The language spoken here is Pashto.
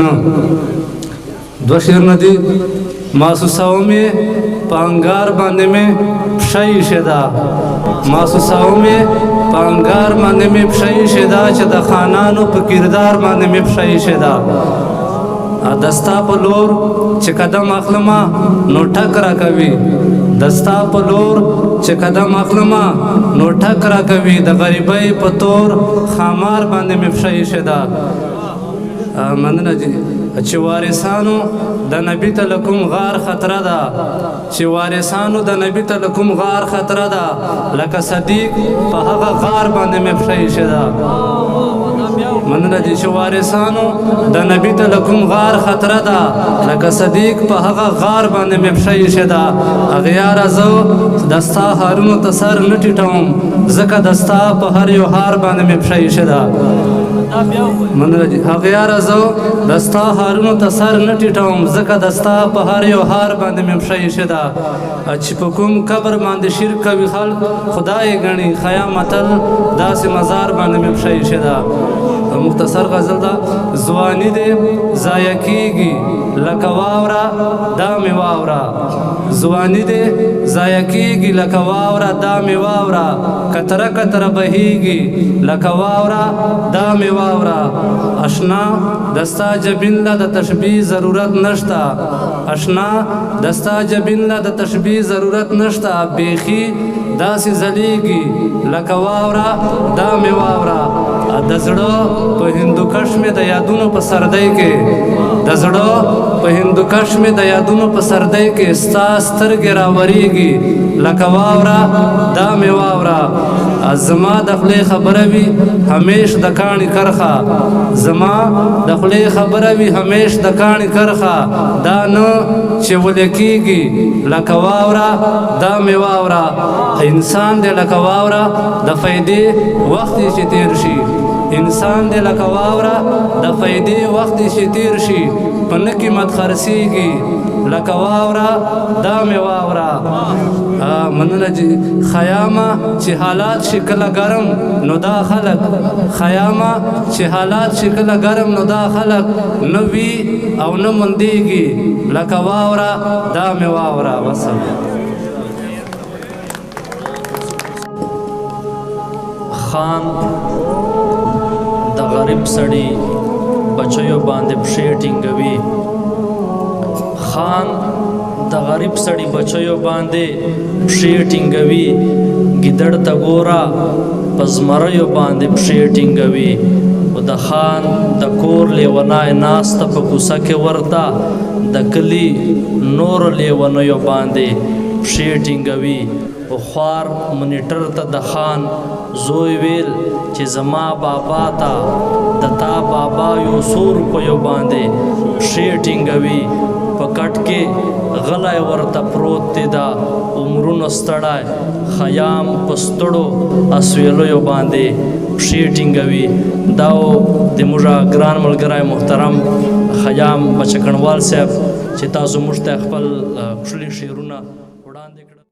کنه دو شیرونه دي محسوسومې په انګار باندې مې پښه ایښې ده محسوسومې په انګار باندې مې پښه ایښې ده چې د خانانو په کردار باندې مې پښه ایښې ده دستا په لور چې قدم اخلمه نو ټک راکوي دستا په لور چې قدم اخلمه نو ټک راکوي د غریبۍ په تور خامار باندې مې پښه ایښې ده مننه جی چې وارثانو د نبی ته لکم غار خطره ده چې وارثانو د نبی ته لکم غار خطره ده لکه صدیق په هغه غار باندې مې پښه ایښې ده مننه جی چې وارثانو د نبی ته لکم غار خطره ده لکه صدیق په هغه غار باندې مې پښه ایښې ده اغیاره زه د ستا هارونو ته سر نه ټیټوم ځکه د ستا په هر یو هار باندې مې پښه ایښې ده مننه جی اغیاره زه د ستا هارونو ته سر نه ټیټوم ځکه د ستا په هر یو هار باندې مې پښه ایښې ده چې په کوم قبر باندې شرک کوي خلک خدای ګڼي خیام متل داسې مزار باندې مې پښه ایښې ده مختصر غزل ده ځواني دې ضایع کیږي لکه واوره دا مې واوره ځواني دې ضایع کیږي لکه واوره دا مې واوره کتره کتره بهیږي لکه واوره دا مې واوره اشنا دستا جبین له د تشبیه ضرورت نشته اشنا دستا جبین له د تشبیه ضرورت نشته بیخي داسې ځلیږي لکه واوره دا مې واوره د زړه په هندوکش مې د یادونو په سردی کې د زړه په هندوکش مې د یادونو په سردی کې ستا سترګې راورېږي لکه واوره دا مې واوره زما د خولې خبره وي همیش د کاڼي کرخه زما د خولې خبره وي همیش د کاڼي کرخه دا نه چې ولې کېږي لکه واوره دا مې واوره انسان دی لکه واوره د فایدې وخت یې چې تېر شي انسان دی لکه واوره د فایدې وخت یې چې تېر شي په نه قیمت خرڅېږي لکه واوره دا مې واوره مننه جی خیامه چې حالات شي کله ګرم نو دا خلک خیامه چې حالات شي کله ګرم نو دا خلک نه وي او نه مندېږي لکه واوره دا مې واوره وسلم خان د غریب سړي بچیو باندې پښې ټینګوي خان د غریب سړي بچیو باندې پښې ټینګوي ګیدړ ته ګوره په زمریو باندې پښې ټینګوي او د خان د کور لیونای ناسته په کوڅه کې ورته د کلي نور لیونیو باندې پښې ټینګوي او خوار منیټر ته د خان زوی ویل چې زما بابا ته د تا بابا یو څو روپیو باندې پښې ټینګوي په کټ کې غلی ورته پروت دی دا عمرونه ستړی خیام په ستړو اسویلیو باندې پښې ټینګوي دا د موږ ګران ملګری محترم خیام بچکڼوال صاحب چې تاسو موږ ته خپل ښکلي شعرونه وړاندې